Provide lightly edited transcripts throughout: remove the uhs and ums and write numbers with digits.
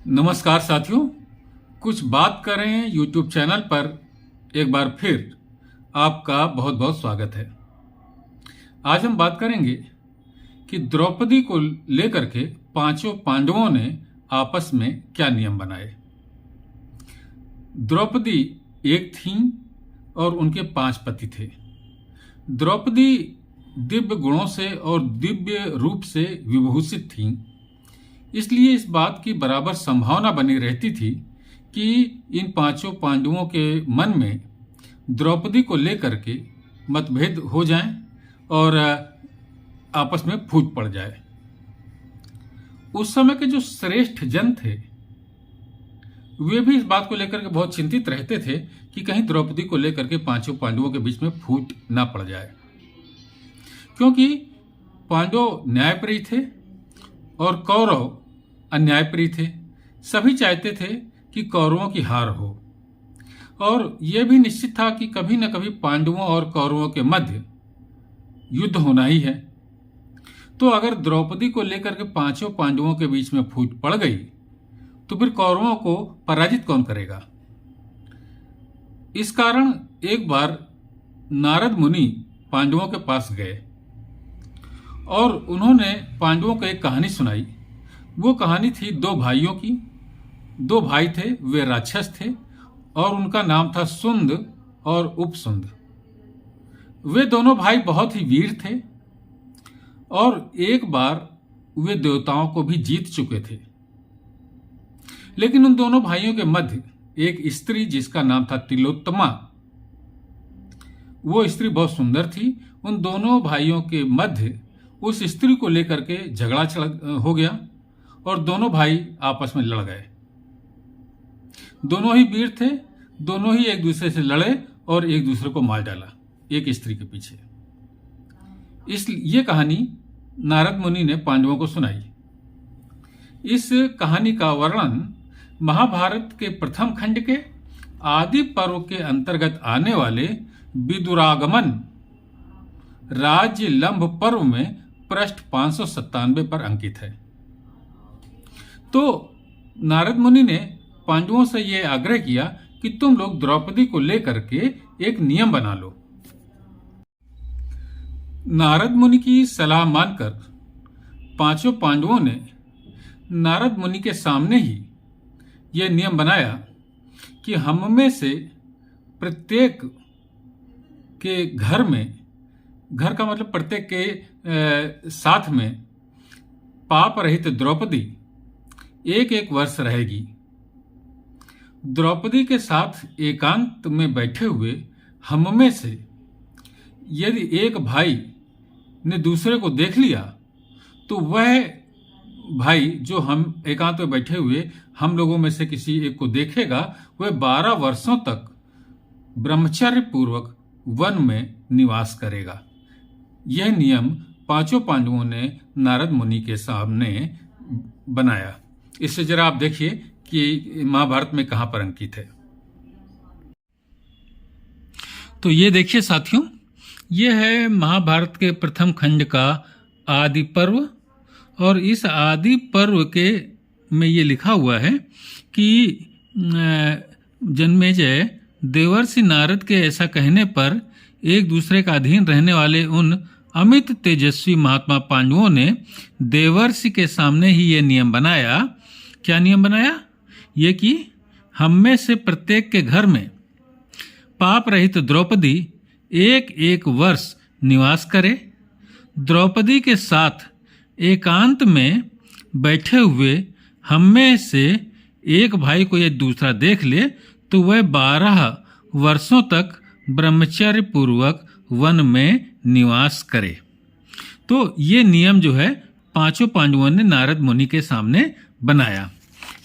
नमस्कार साथियों, कुछ बात करें यूट्यूब चैनल पर एक बार फिर आपका बहुत बहुत स्वागत है। आज हम बात करेंगे कि द्रौपदी को लेकर के पांचों पांडवों ने आपस में क्या नियम बनाए। द्रौपदी एक थीं और उनके 5 पति थे। द्रौपदी दिव्य गुणों से और दिव्य रूप से विभूषित थीं, इसलिए इस बात की बराबर संभावना बनी रहती थी कि इन पांचों पांडवों के मन में द्रौपदी को लेकर के मतभेद हो जाएं और आपस में फूट पड़ जाए। उस समय के जो श्रेष्ठ जन थे वे भी इस बात को लेकर के बहुत चिंतित रहते थे कि कहीं द्रौपदी को लेकर के पांचों पांडवों के बीच में फूट ना पड़ जाए, क्योंकि पांडव न्यायप्रिय थे और कौरव अन्यायप्रिय थे। सभी चाहते थे कि कौरवों की हार हो और यह भी निश्चित था कि कभी न कभी पांडवों और कौरवों के मध्य युद्ध होना ही है। तो अगर द्रौपदी को लेकर के पांचों पांडवों के बीच में फूट पड़ गई तो फिर कौरवों को पराजित कौन करेगा। इस कारण एक बार नारद मुनि पांडवों के पास गए और उन्होंने पांडवों को एक कहानी सुनाई। वो कहानी थी 2 भाइयों की। 2 भाई थे, वे राक्षस थे और उनका नाम था सुंद और उपसुंद। वे दोनों भाई बहुत ही वीर थे और एक बार वे देवताओं को भी जीत चुके थे। लेकिन उन दोनों भाइयों के मध्य एक स्त्री जिसका नाम था तिलोत्तमा, वो स्त्री बहुत सुंदर थी। उन दोनों भाइयों के मध्य उस स्त्री को लेकर के झगड़ा हो गया और दोनों भाई आपस में लड़ गए। दोनों ही वीर थे, दोनों ही एक दूसरे से लड़े और एक दूसरे को मार डाला एक स्त्री के पीछे। ये कहानी नारद मुनि ने पांडवों को सुनाई। इस कहानी का वर्णन महाभारत के प्रथम खंड के आदि पर्व के अंतर्गत आने वाले विदुरागमन राज्य लंब पर्व में पृष्ठ 597 पर अंकित है। तो नारद मुनि ने पांडवों से यह आग्रह किया कि तुम लोग द्रौपदी को लेकर के एक नियम बना लो। नारद मुनि की सलाह मानकर पांचों पांडवों ने नारद मुनि के सामने ही यह नियम बनाया कि हम में से प्रत्येक के घर में, घर का मतलब प्रत्येक के साथ में पाप रहित द्रौपदी एक वर्ष रहेगी। द्रौपदी के साथ एकांत में बैठे हुए हम में से यदि एक भाई ने दूसरे को देख लिया तो वह भाई जो हम एकांत में बैठे हुए हम लोगों में से किसी एक को देखेगा, वह 12 वर्षों तक ब्रह्मचर्य पूर्वक वन में निवास करेगा। यह नियम पांचों पांडवों ने नारद मुनि के सामने बनाया। इससे जरा आप देखिए कि महाभारत में कहां पर अंकित है। तो ये देखिए साथियों, ये है महाभारत के प्रथम खंड का आदि पर्व और इस आदि पर्व के में ये लिखा हुआ है कि जन्मेजय देवर्षि नारद के ऐसा कहने पर एक दूसरे का अधीन रहने वाले उन अमित तेजस्वी महात्मा पांडवों ने देवर्षि के सामने ही ये नियम बनाया। क्या नियम बनाया? ये कि हम में से प्रत्येक के घर में पाप रहित द्रौपदी एक वर्ष निवास करे। द्रौपदी के साथ एकांत में बैठे हुए हम में से एक भाई को यदि दूसरा देख ले तो वह 12 वर्षों तक ब्रह्मचर्य पूर्वक वन में निवास करे। तो ये नियम जो है पांचों पांडवों ने नारद मुनि के सामने बनाया।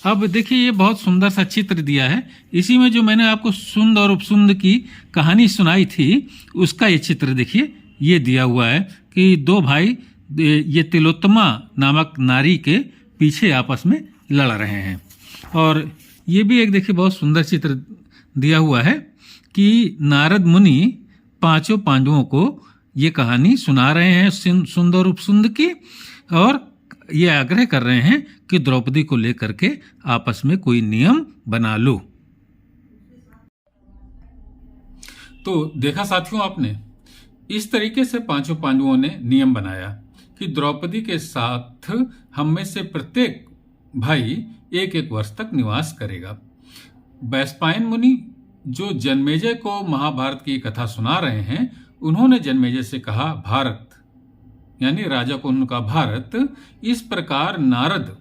अब देखिए, ये बहुत सुंदर सा चित्र दिया है। इसी में जो मैंने आपको सुंद और उपसुंद की कहानी सुनाई थी उसका ये चित्र देखिए, ये दिया हुआ है कि 2 भाई ये तिलोत्तमा नामक नारी के पीछे आपस में लड़ रहे हैं। और ये भी एक देखिए बहुत सुंदर चित्र दिया हुआ है कि नारद मुनि पांचों पांडवों को ये कहानी सुना रहे हैं सुंद और उपसुंद की, और ये आग्रह कर रहे हैं कि द्रौपदी को लेकर के आपस में कोई नियम बना लो। तो देखा साथियों आपने, इस तरीके से पांचों पांडवों ने नियम बनाया कि द्रौपदी के साथ हम में से प्रत्येक भाई एक एक वर्ष तक निवास करेगा। वैशंपायन मुनि जो जन्मेजय को महाभारत की कथा सुना रहे हैं, उन्होंने जन्मेजय से कहा भारत, यानी राजा को उनका भारत। इस प्रकार नारद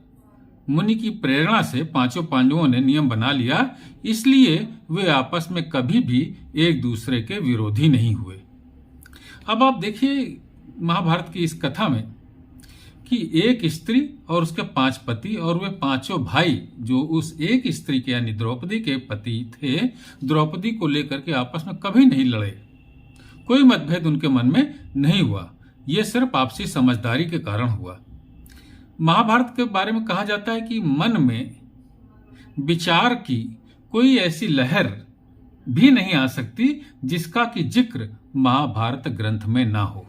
मुनि की प्रेरणा से पांचों पांडवों ने नियम बना लिया, इसलिए वे आपस में कभी भी एक दूसरे के विरोधी नहीं हुए। अब आप देखिए महाभारत की इस कथा में कि एक स्त्री और उसके 5 पति और वे पांचों भाई जो उस एक स्त्री के यानी द्रौपदी के पति थे, द्रौपदी को लेकर के आपस में कभी नहीं लड़े, कोई मतभेद उनके मन में नहीं हुआ। यह सिर्फ आपसी समझदारी के कारण हुआ। महाभारत के बारे में कहा जाता है कि मन में विचार की कोई ऐसी लहर भी नहीं आ सकती जिसका कि जिक्र महाभारत ग्रंथ में ना हो।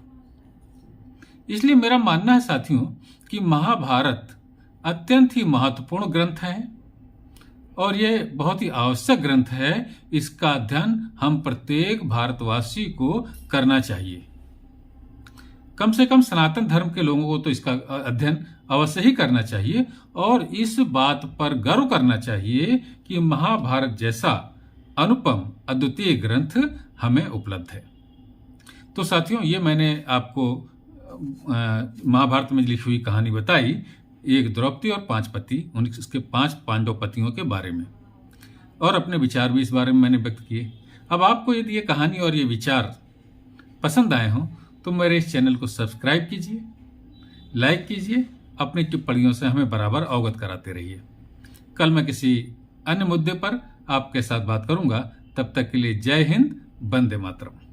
इसलिए मेरा मानना है साथियों कि महाभारत अत्यंत ही महत्वपूर्ण ग्रंथ है और यह बहुत ही आवश्यक ग्रंथ है। इसका अध्ययन हम प्रत्येक भारतवासी को करना चाहिए। कम से कम सनातन धर्म के लोगों को तो इसका अध्ययन अवश्य ही करना चाहिए और इस बात पर गर्व करना चाहिए कि महाभारत जैसा अनुपम अद्वितीय ग्रंथ हमें उपलब्ध है। तो साथियों, ये मैंने आपको महाभारत में लिखी हुई कहानी बताई, एक द्रौपदी और 5 पति, उसके 5 पांडव पतियों के बारे में, और अपने विचार भी इस बारे में मैंने व्यक्त किए। अब आपको यदि ये कहानी और ये विचार पसंद आए हों तो मेरे इस चैनल को सब्सक्राइब कीजिए, लाइक कीजिए, अपनी टिप्पणियों से हमें बराबर अवगत कराते रहिए। कल मैं किसी अन्य मुद्दे पर आपके साथ बात करूंगा। तब तक के लिए जय हिंद, वंदे मातरम।